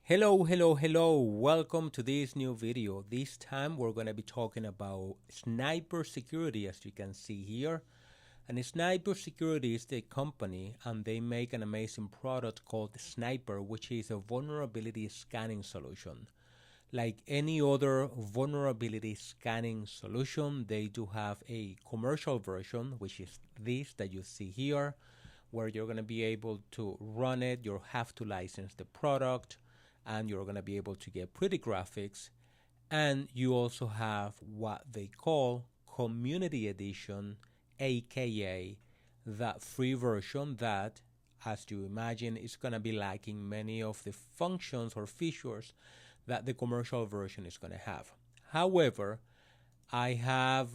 Hello. Welcome to this new video. This time we're going to be talking about Sniper Security, as you can see here. And Sniper Security is the company, and they make an amazing product called Sniper, which is a vulnerability scanning solution. Like any other vulnerability scanning solution, they do have a commercial version, which is this that you see here, where you're going to be able to run it. You have to license the product, and you're going to be able to get pretty graphics. And you also have what they call Community Edition, aka that free version that, as you imagine, is going to be lacking many of the functions or features that the commercial version is going to have. However, I have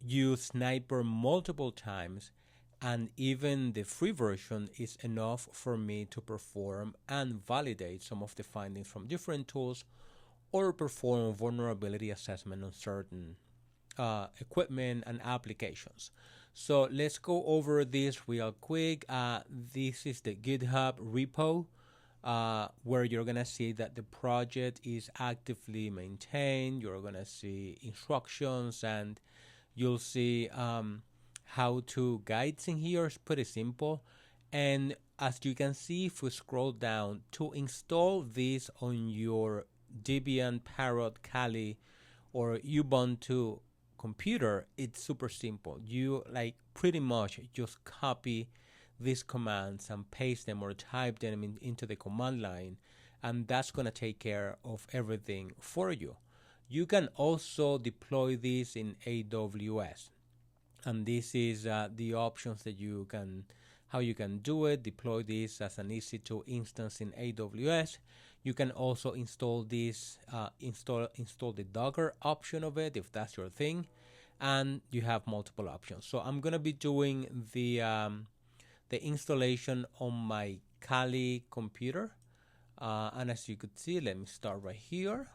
used Sniper multiple times, and even the free version is enough for me to perform and validate some of the findings from different tools or perform vulnerability assessment on certain equipment and applications. So let's go over this real quick. This is the GitHub repo where you're going to see that the project is actively maintained. You're going to see instructions, and you'll see how-to guides in here. Is pretty simple. And as you can see, if we scroll down, to install this on your Debian, Parrot, Kali, or Ubuntu computer, it's super simple. You pretty much just copy these commands and paste them or type them into the command line, and that's going to take care of everything for you. You can also deploy this in AWS, and this is the options that how you can do it. Deploy this as an EC2 instance in AWS. You can also install this, install the Docker option of it if that's your thing, and you have multiple options. So I'm gonna be doing the installation on my Kali computer, and as you could see, let me start right here.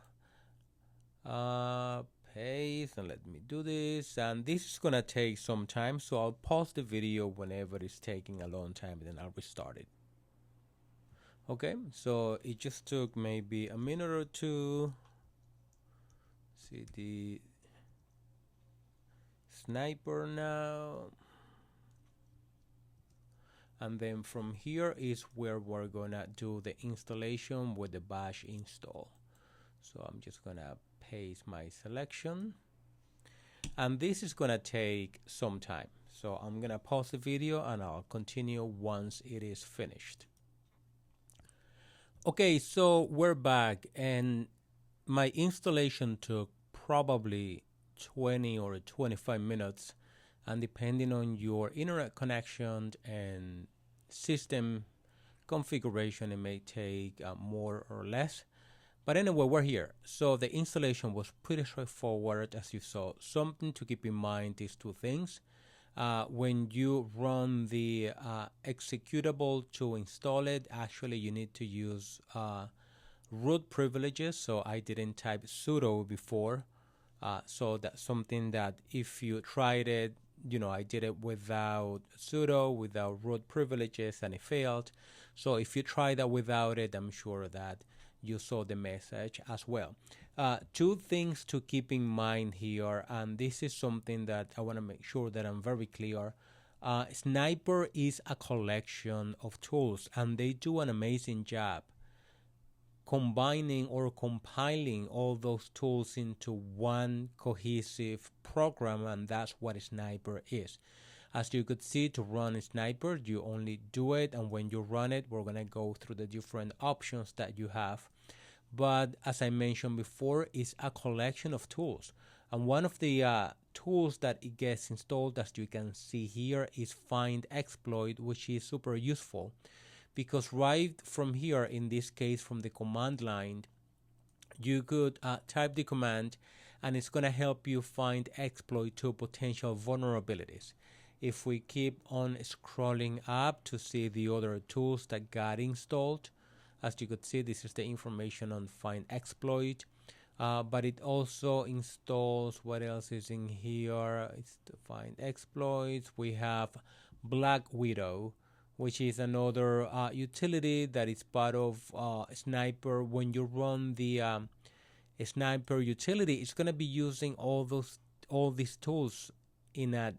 Paste, and let me do this, and this is gonna take some time, so I'll pause the video whenever it's taking a long time, and then I'll restart it. Okay, so it just took maybe a minute or two. See the Sniper now, and then from here is where we're gonna do the installation with the bash install. So I'm just gonna paste my selection, and this is gonna take some time, so I'm gonna pause the video and I'll continue once it is finished. Okay, so we're back, and my installation took probably 20 or 25 minutes, and depending on your internet connection and system configuration, it may take more or less. But anyway, we're here. So the installation was pretty straightforward, as you saw. Something to keep in mind is two things. When you run the executable to install it, actually you need to use root privileges. So I didn't type sudo before. So that's something that if you tried it, I did it without sudo, without root privileges, and it failed. So if you try that without it, I'm sure that you saw the message as well. Two things to keep in mind here, and this is something that I want to make sure that I'm very clear. Sniper is a collection of tools, and they do an amazing job combining or compiling all those tools into one cohesive program, and that's what Sniper is. As you could see, to run Sniper, you only do it, and when you run it, we're gonna go through the different options that you have. But as I mentioned before, it's a collection of tools, and one of the tools that it gets installed, as you can see here, is Find Exploit, which is super useful because right from here, in this case from the command line, you could type the command, and it's gonna help you find exploit to potential vulnerabilities. If we keep on scrolling up to see the other tools that got installed, as you could see, this is the information on Find Exploit, but it also installs, what else is in here? It's to Find Exploits. We have Black Widow, which is another utility that is part of Sniper. When you run the Sniper utility, it's going to be using all these tools in a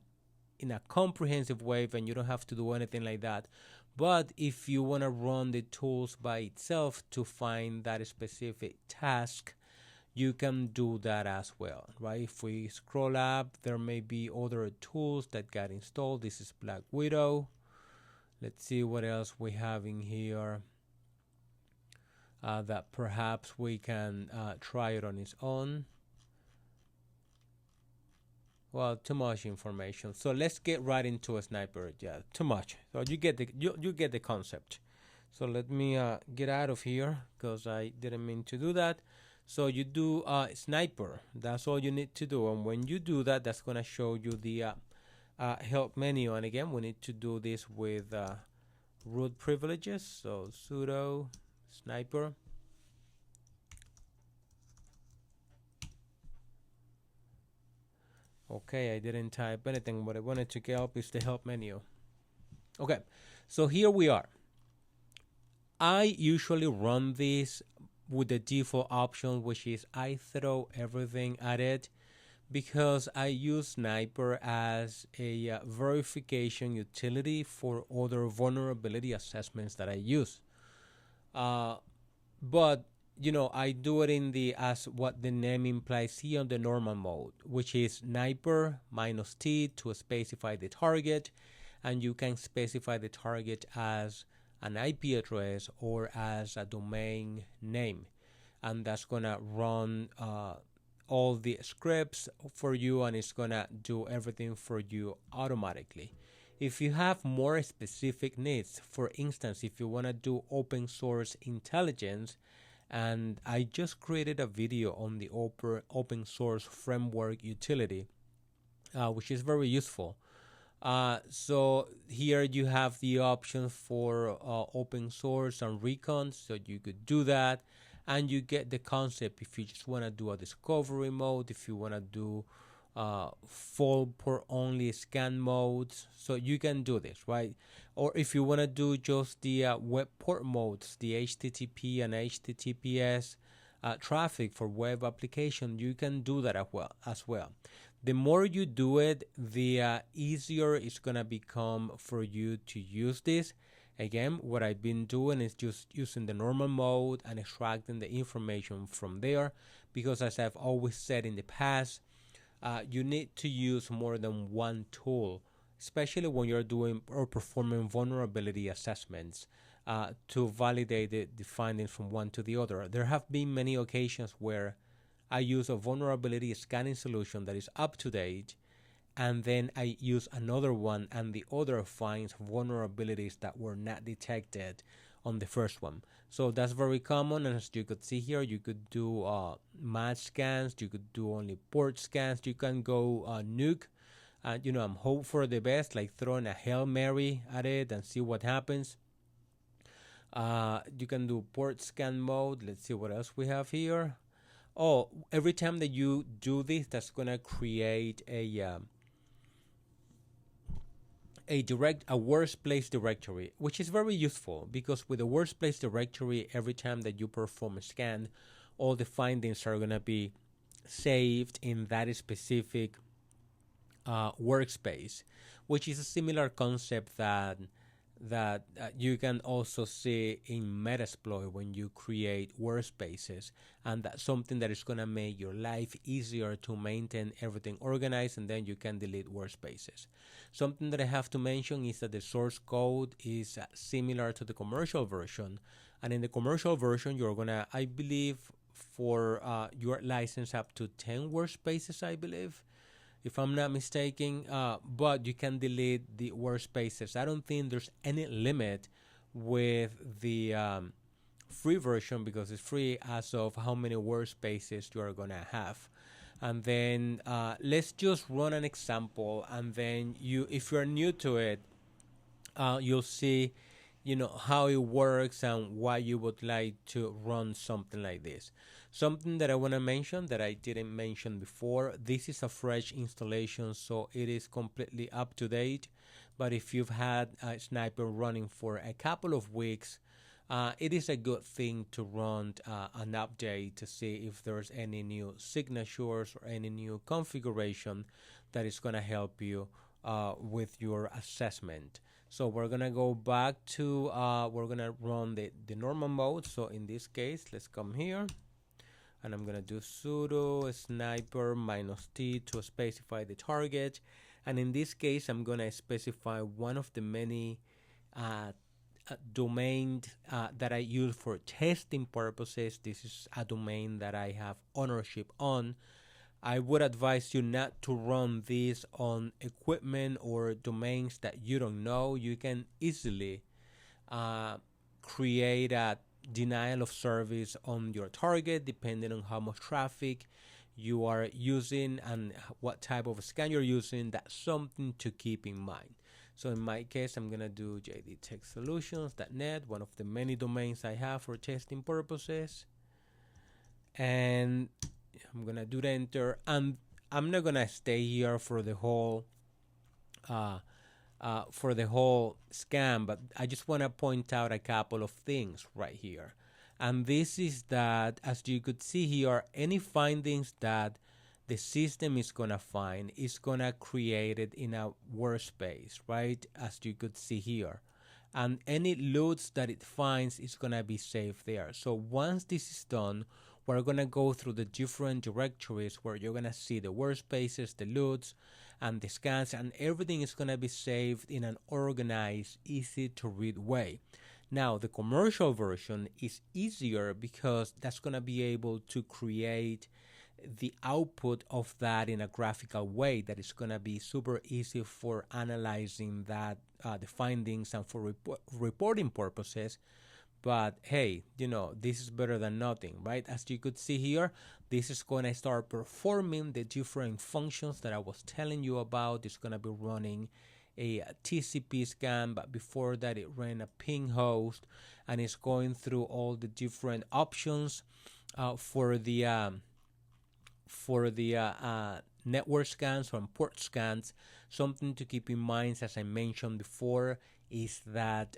comprehensive way, and you don't have to do anything like that. But if you want to run the tools by itself to find that specific task, you can do that as well, right? If we scroll up, there may be other tools that got installed. This is Black Widow. Let's see what else we have in here that perhaps we can try it on its own. Well, too much information. So let's get right into a Sniper. Yeah, too much. So you get the concept. So let me get out of here because I didn't mean to do that. So you do Sniper. That's all you need to do. And when you do that, that's gonna show you the help menu. And again, we need to do this with root privileges. So sudo Sniper. Okay, I didn't type anything. What I wanted to get up is the help menu. Okay, so here we are. I usually run this with the default option, which is I throw everything at it, because I use Sniper as a verification utility for other vulnerability assessments that I use. But I do it in the, as what the name implies here, on the normal mode, which is Sniper -T to specify the target, and you can specify the target as an IP address or as a domain name, and that's gonna run all the scripts for you, and it's gonna do everything for you automatically. If you have more specific needs, for instance, if you want to do open source intelligence, and I just created a video on the open source framework utility, which is very useful. So here you have the option for open source and recon, so you could do that, and you get the concept. If you just want to do a discovery mode, if you want to do full port only scan modes, so you can do this, right? Or if you want to do just the web port modes, the HTTP and HTTPS traffic for web application, you can do that as well. The more you do it, the easier it's gonna become for you to use this. Again, what I've been doing is just using the normal mode and extracting the information from there, because as I've always said in the past, you need to use more than one tool, especially when you're doing or performing vulnerability assessments, to validate the findings from one to the other. There have been many occasions where I use a vulnerability scanning solution that is up to date, and then I use another one, and the other finds vulnerabilities that were not detected on the first one. So that's very common, and as you could see here, you could do match scans, you could do only port scans, you can go nuke, and I'm hope for the best, like throwing a Hail Mary at it and see what happens. You can do port scan mode. Let's see what else we have here. Oh, every time that you do this, that's gonna create a worst place directory, which is very useful, because with the worst place directory, every time that you perform a scan, all the findings are gonna be saved in that specific workspace, which is a similar concept that you can also see in Metasploit when you create workspaces, and that's something that is going to make your life easier to maintain everything organized, and then you can delete workspaces. Something that I have to mention is that the source code is similar to the commercial version, and in the commercial version you're going to, I believe, for your license up to 10 workspaces, I believe, if I'm not mistaken, but you can delete the workspaces. I don't think there's any limit with the free version, because it's free as of how many workspaces you are gonna have. And then let's just run an example, and then if you're new to it, you'll see how it works and why you would like to run something like this. Something that I want to mention that I didn't mention before, this is a fresh installation, so it is completely up to date. But if you've had a Sniper running for a couple of weeks, it is a good thing to run an update to see if there's any new signatures or any new configuration that is going to help you with your assessment. So we're going to go back to, we're going to run the normal mode. So in this case, let's come here. And I'm going to do sudo sniper -t to specify the target. And in this case, I'm going to specify one of the many domains that I use for testing purposes. This is a domain that I have ownership on. I would advise you not to run this on equipment or domains that you don't know. You can easily create a denial of service on your target depending on how much traffic you are using and what type of scan you're using. That's something to keep in mind. So in my case, I'm gonna do jdtechsolutions.net, one of the many domains I have for testing purposes, and I'm gonna do the enter. And I'm not gonna stay here for the whole scan, but I just want to point out a couple of things right here. And this is that, as you could see here, any findings that the system is going to find is going to create it in a workspace, right? As you could see here. And any loads that it finds is going to be saved there. So once this is done, we're going to go through the different directories where you're going to see the workspaces, the loads, and the scans, and everything is going to be saved in an organized, easy to read way. Now, the commercial version is easier because that's going to be able to create the output of that in a graphical way that is going to be super easy for analyzing that, the findings, and for reporting purposes. But hey, you know, this is better than nothing, right? As you could see here, this is going to start performing the different functions that I was telling you about. It's going to be running a TCP scan, but before that it ran a ping host, and it's going through all the different options for the network scans or port scans. Something to keep in mind, as I mentioned before, is that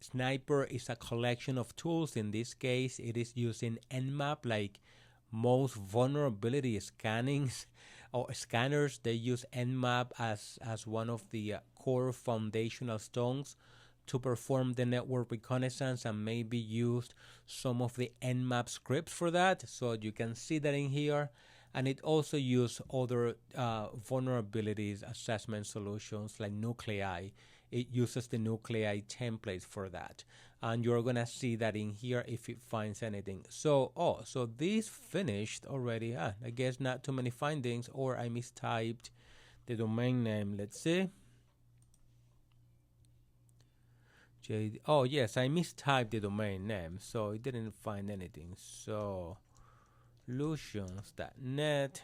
Sniper is a collection of tools. In this case, it is using Nmap, like most vulnerability scannings or scanners. They use Nmap as one of the core foundational stones to perform the network reconnaissance, and maybe used some of the Nmap scripts for that. So you can see that in here. And it also uses other vulnerabilities assessment solutions like nuclei. It uses the nuclei templates for that. And you're going to see that in here if it finds anything. So, so this finished already. I guess not too many findings, or I mistyped the domain name. Let's see. Oh, yes, I mistyped the domain name, so it didn't find anything. So, solutions.net.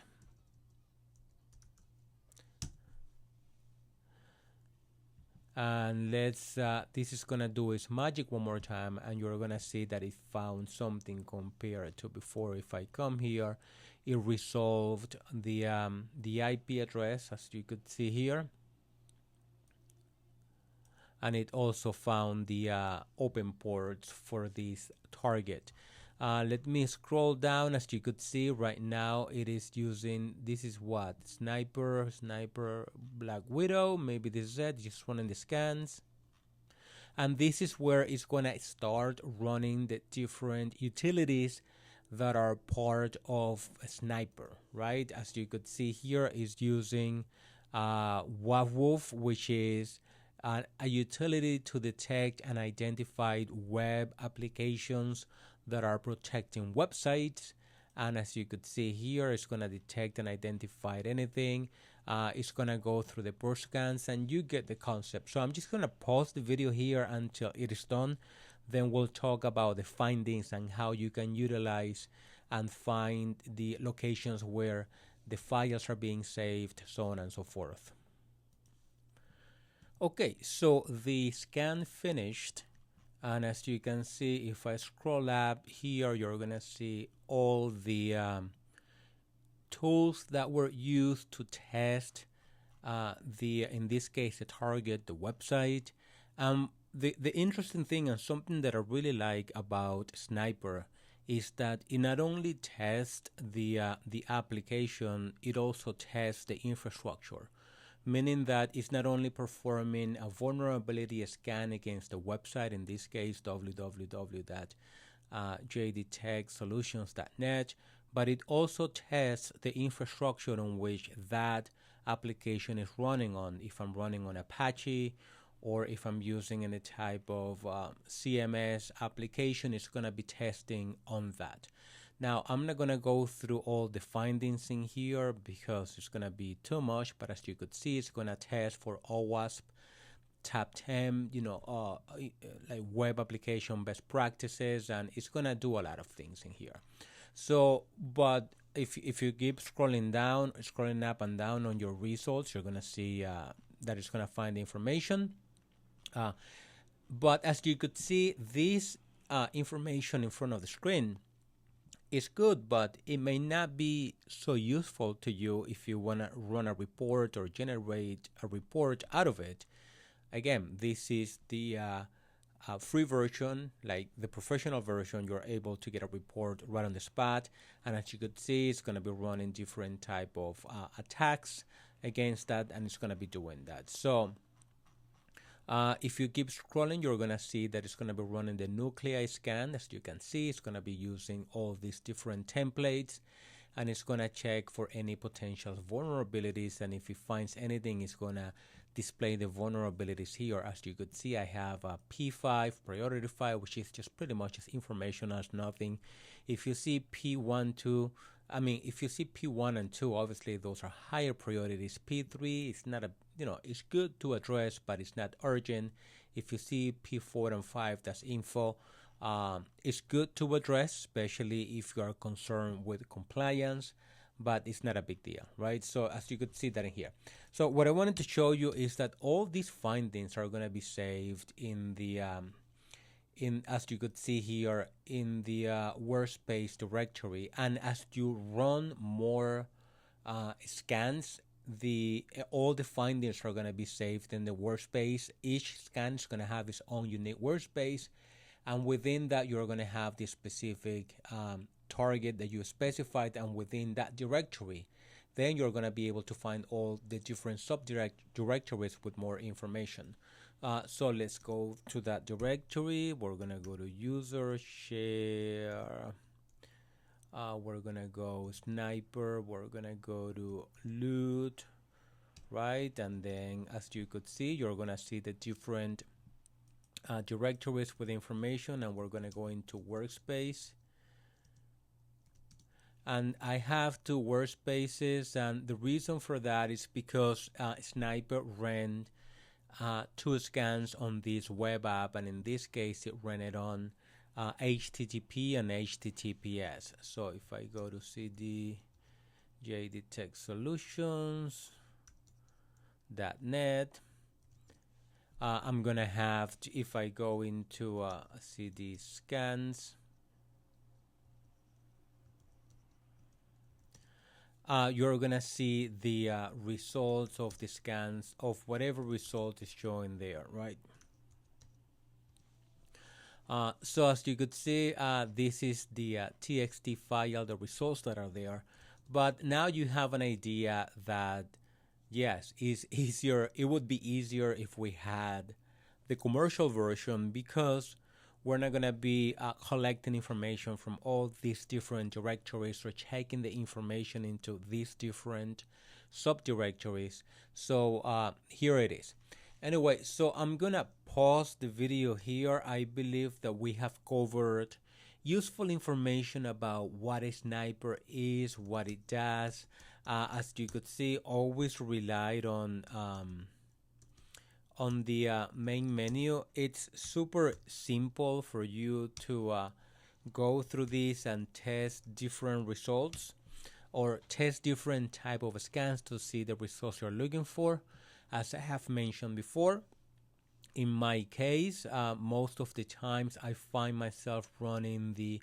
And let's this is gonna do its magic one more time, and you're gonna see that it found something compared to before. If I come here, it resolved the IP address, as you could see here, and it also found the open ports for this target. Let me scroll down. As you could see right now, it is using, this is what, Sniper Black Widow, maybe this is it, just running the scans. And this is where it's gonna start running the different utilities that are part of Sniper, right? As you could see here, is using WAVWolf, which is a utility to detect and identify web applications that are protecting websites. And as you could see here, it's going to detect and identify anything. It's going to go through the port scans, and you get the concept. So I'm just going to pause the video here until it is done. Then we'll talk about the findings and how you can utilize and find the locations where the files are being saved, so on and so forth. Okay, so the scan finished. And as you can see, if I scroll up here, you're going to see all the tools that were used to test in this case, the target, the website. The interesting thing and something that I really like about Sniper is that it not only tests the application, it also tests the infrastructure, meaning that it's not only performing a vulnerability scan against the website, in this case www.jdtechsolutions.net, but it also tests the infrastructure on which that application is running on. If I'm running on Apache, or if I'm using any type of CMS application, it's going to be testing on that. Now, I'm not going to go through all the findings in here because it's going to be too much, but as you could see, it's going to test for OWASP, Tab 10, like web application best practices, and it's going to do a lot of things in here. So, but if you keep scrolling up and down on your results, you're going to see that it's going to find the information. But as you could see, this information in front of the screen is good, but it may not be so useful to you if you want to run a report or generate a report out of it. Again, this is the free version. Like the professional version, you're able to get a report right on the spot, and as you could see, it's going to be running different type of attacks against that, and it's going to be doing that. So if you keep scrolling, you're going to see that it's going to be running the nuclei scan. As you can see, it's going to be using all these different templates, and it's going to check for any potential vulnerabilities, and if it finds anything, it's going to display the vulnerabilities here. As you could see, I have a P5 priority file, which is just pretty much just information as nothing. If you see P1, 2, if you see P1 and 2, obviously those are higher priorities. P3 is not it's good to address, but it's not urgent. If you see P4 and 5, that's info. It's good to address, especially if you are concerned with compliance, but it's not a big deal, right? So as you could see that in here. So what I wanted to show you is that all these findings are going to be saved in the as you could see here, in the workspace directory. And as you run more scans, all the findings are going to be saved in the workspace. Each scan is going to have its own unique workspace, and within that you're going to have the specific target that you specified, and within that directory then you're going to be able to find all the different subdirectories with more information. So let's go to that directory. We're going to go to user share. We're going to go sniper. We're going to go to loot, right? And then as you could see, you're going to see the different directories with information, and we're going to go into workspace. And I have two workspaces, and the reason for that is because Sniper ran two scans on this web app, and in this case it ran it on HTTP and HTTPS. So if I go to cd jdtechsolutions.net, I'm gonna have to, if I go into cd scans, you're gonna see the results of the scans of whatever result is showing there, right? So as you could see, this is the txt file, the results that are there. But now you have an idea that yes, it's easier. It would be easier if we had the commercial version, because we're not going to be collecting information from all these different directories or checking the information into these different subdirectories. So here it is. Anyway, so I'm going to pause the video here. I believe that we have covered useful information about what a sniper is, what it does. As you could see, always relied on the main menu. It's super simple for you to go through this and test different results, or test different type of scans to see the results you're looking for. As I have mentioned before, in my case, most of the times I find myself running the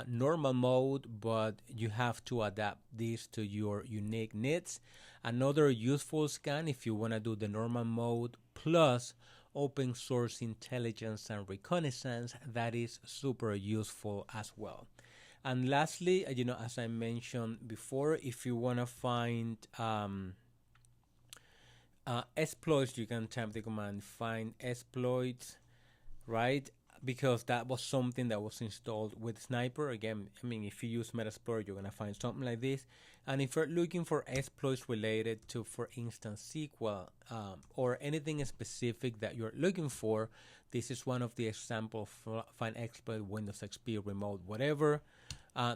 normal mode, but you have to adapt this to your unique needs. Another useful scan if you want to do the normal mode plus open source intelligence and reconnaissance, that is super useful as well. And lastly, as I mentioned before, if you want to find exploits, you can type the command find exploits, right? Because that was something that was installed with Sniper. Again, I mean, if you use Metasploit, you're gonna find something like this. And if you're looking for exploits related to, for instance, SQL or anything specific that you're looking for, this is one of the examples. Find exploit, Windows XP, remote, whatever.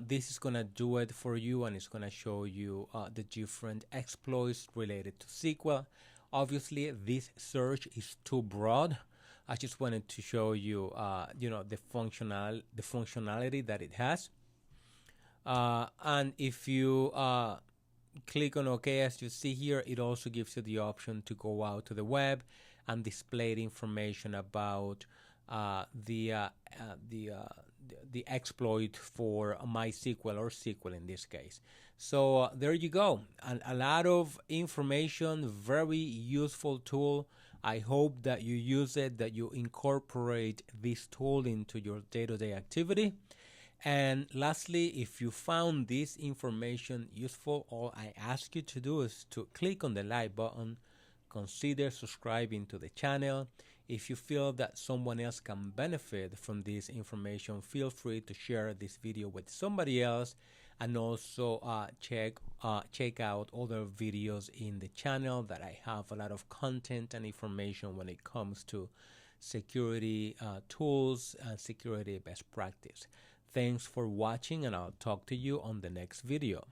This is gonna do it for you, and it's gonna show you the different exploits related to SQL. Obviously, this search is too broad. I just wanted to show you, the functionality that it has. And if you click on OK, as you see here, it also gives you the option to go out to the web and display the information about the exploit for MySQL or SQL in this case. So there you go, a lot of information, very useful tool. I hope that you use it, that you incorporate this tool into your day-to-day activity. And lastly, if you found this information useful, all I ask you to do is to click on the like button, consider subscribing to the channel. If you feel that someone else can benefit from this information, feel free to share this video with somebody else, and also check out other videos in the channel that I have a lot of content and information when it comes to security tools and security best practice. Thanks for watching, and I'll talk to you on the next video.